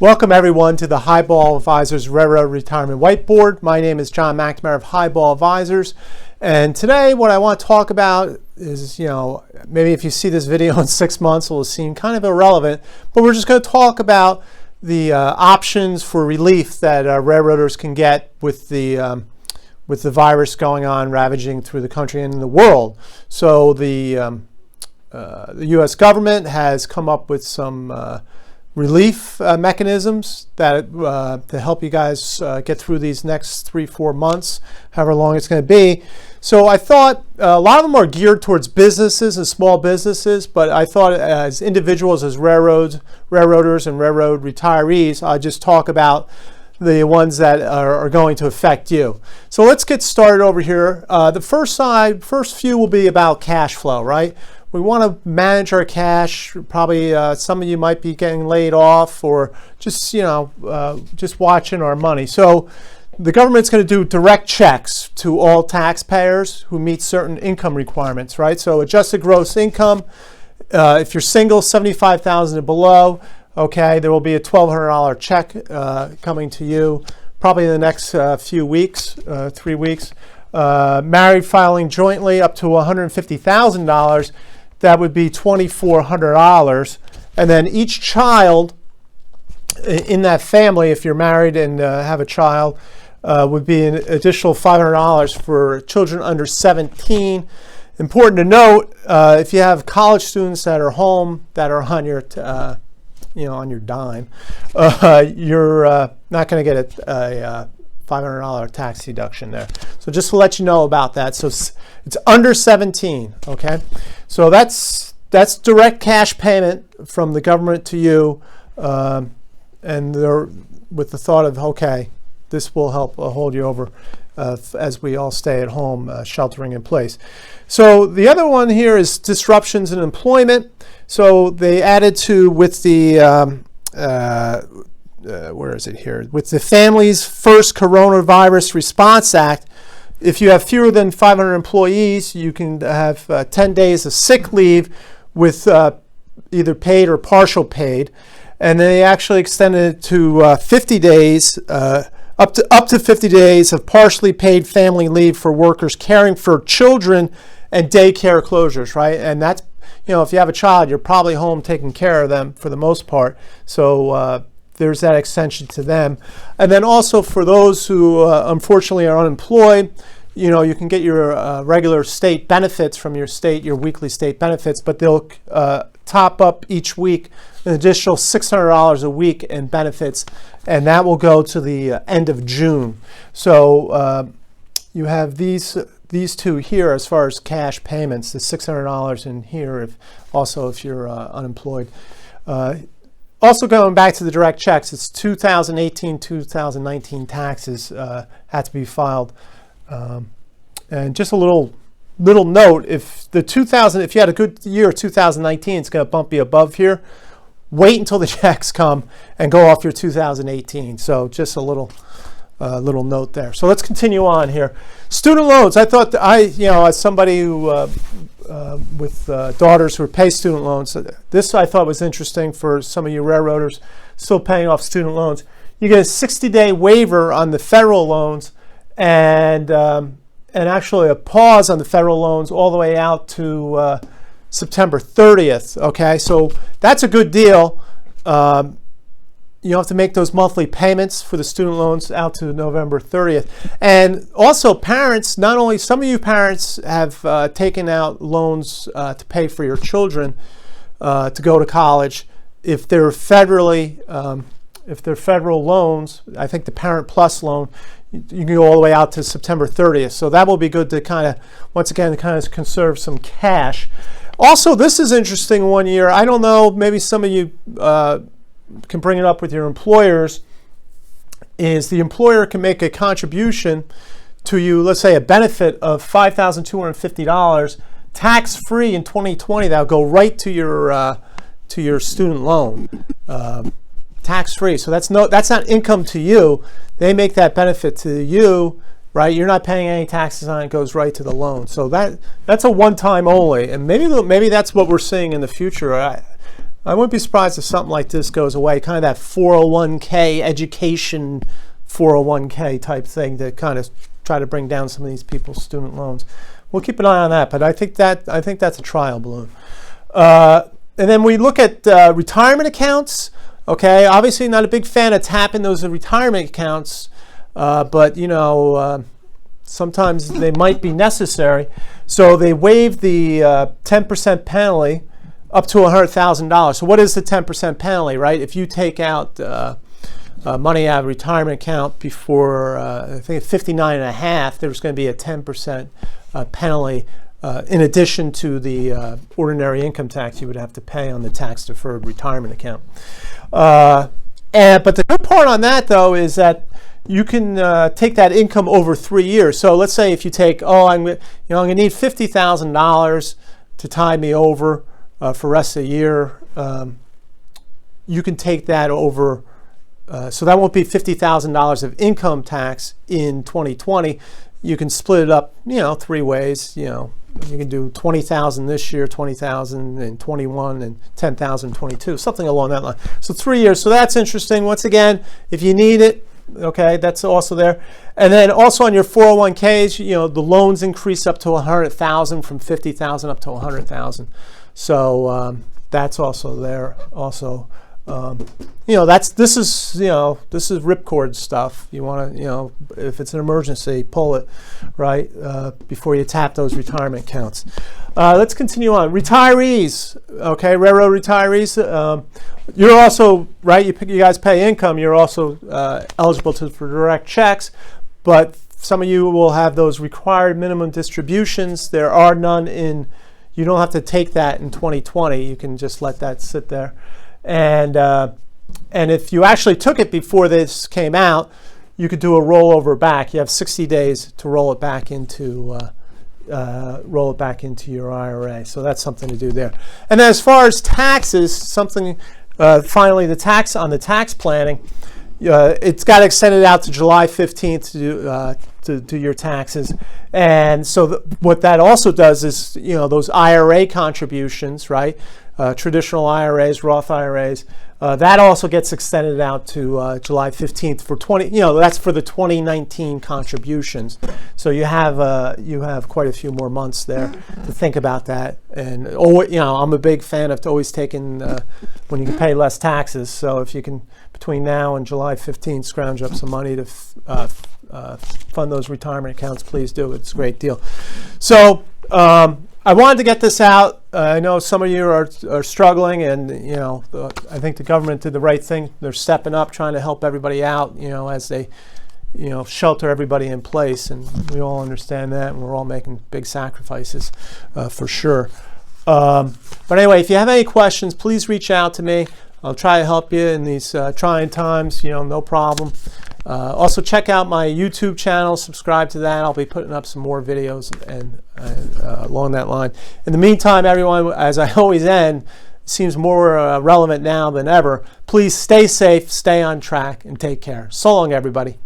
Welcome everyone to the Highball Advisors Railroad Retirement Whiteboard. My name is John McNamara of Highball Advisors, and today what I want to talk about is, maybe if you see this video in 6 months it will seem kind of irrelevant, but we're just going to talk about the options for relief that railroaders can get with the virus going on, ravaging through the country and the world. So the U.S. government has come up with some relief mechanisms that to help you guys get through these next 3-4 months, however long it's going to be. So I thought a lot of them are geared towards businesses and small businesses, but I thought as individuals, as railroaders and railroad retirees, I'd just talk about the ones that are going to affect you. So let's get started over here. The first few will be about cash flow, right? We want to manage our cash. Probably some of you might be getting laid off or just, just watching our money. So the government's going to do direct checks to all taxpayers who meet certain income requirements, right? So adjusted gross income, if you're single, $75,000 and below, okay, there will be a $1,200 check coming to you probably in the next few weeks, 3 weeks. Married filing jointly up to $150,000. That would be $2,400, and then each child in that family, if you're married and have a child, would be an additional $500 for children under 17. Important to note, if you have college students that are home that are on your, on your dime, you're not going to get a $500 tax deduction there. So just to let you know about that. So it's under 17, okay? So that's direct cash payment from the government to you, and they're with the thought of, okay, this will help hold you over as we all stay at home, sheltering in place. So the other one here is disruptions in employment. So they added to with the where is it here? With the Families First Coronavirus Response Act, if you have fewer than 500 employees, you can have 10 days of sick leave with either paid or partial paid. And they actually extended it to 50 days, up to 50 days of partially paid family leave for workers caring for children and daycare closures, right? And that's, if you have a child, you're probably home taking care of them for the most part. So there's that extension to them. And then also for those who unfortunately are unemployed, you can get your regular state benefits from your state, your weekly state benefits, but they'll top up each week an additional $600 a week in benefits, and that will go to the end of June. So you have these two here as far as cash payments, the $600 in here, if you're unemployed. Also going back to the direct checks, it's 2018, 2019 taxes had to be filed. And just a little note, if you had a good year 2019, it's going to bump you above here. Wait until the checks come and go off your 2018. So just a little note there. So let's continue on here. Student loans. I thought as somebody who with daughters who pay student loans, this I thought was interesting for some of you railroaders still paying off student loans. You get a 60-day waiver on the federal loans, and actually a pause on the federal loans all the way out to September 30th. Okay, so that's a good deal. You don't have to make those monthly payments for the student loans out to November 30th. And also parents, not only some of you parents have taken out loans to pay for your children to go to college. If they're federally, if they're federal loans, I think the Parent Plus loan, you can go all the way out to September 30th. So that will be good to once again, conserve some cash. Also, this is interesting one year. I don't know, maybe some of you can bring it up with your employers, is the employer can make a contribution to you, let's say a benefit of $5,250 tax-free in 2020. That'll go right to your student loan, tax-free. So that's not income to you. They make that benefit to you, right? You're not paying any taxes on it. It goes right to the loan. So that's a one-time only, and maybe that's what we're seeing in the future. I wouldn't be surprised if something like this goes away, kind of that 401k, education 401k type thing to kind of try to bring down some of these people's student loans. We'll keep an eye on that, but I think that's a trial balloon. And then we look at retirement accounts. Okay, obviously not a big fan of tapping those retirement accounts, but you know, sometimes they might be necessary. So they waived the 10% penalty up to $100,000. So what is the 10% penalty, right? If you take out money out of a retirement account before, I think 59 and a half, there's going to be a 10% penalty in addition to the ordinary income tax you would have to pay on the tax-deferred retirement account. But the good part on that, though, is that you can take that income over 3 years. So let's say if you take, I'm going to need $50,000 to tide me over for the rest of the year. You can take that over. So that won't be $50,000 of income tax in 2020. You can split it up, 3 ways. You can do $20,000 this year, $20,000 in 21, and $10,000 in 22, something along that line. So 3 years. So that's interesting. Once again, if you need it, okay, that's also there. And then also on your 401ks, the loans increase up to $100,000 from $50,000 up to $100,000. So that's also there. Also, this is ripcord stuff. You want to, if it's an emergency, pull it right before you tap those retirement accounts. Let's continue on. Retirees, okay, railroad retirees. You're also right. You guys pay income. You're also eligible for direct checks, but some of you will have those required minimum distributions. There are none in. You don't have to take that in 2020. You can just let that sit there. And if you actually took it before this came out, you could do a rollover back. You have 60 days to roll it back into your IRA. So that's something to do there. And then as far as taxes, finally the tax on the tax planning, it's got extended out to July 15th to do your taxes. And so what that also does is, those IRA contributions, right? Traditional IRAs, Roth IRAs, that also gets extended out to July 15th for that's for the 2019 contributions. So you have quite a few more months there to think about that. And I'm a big fan of always taking when you can pay less taxes. So if you can between now and July 15th scrounge up some money to fund those retirement accounts, please do. It's a great deal. So I wanted to get this out. I know some of you are struggling, and I think the government did the right thing. They're stepping up, trying to help everybody out, as they, shelter everybody in place, and we all understand that, and we're all making big sacrifices for sure. But anyway, if you have any questions, please reach out to me. I'll try to help you in these trying times. No problem. Also, check out my YouTube channel. Subscribe to that. I'll be putting up some more videos and along that line. In the meantime, everyone, as I always end, seems more relevant now than ever. Please stay safe, stay on track, and take care. So long, everybody.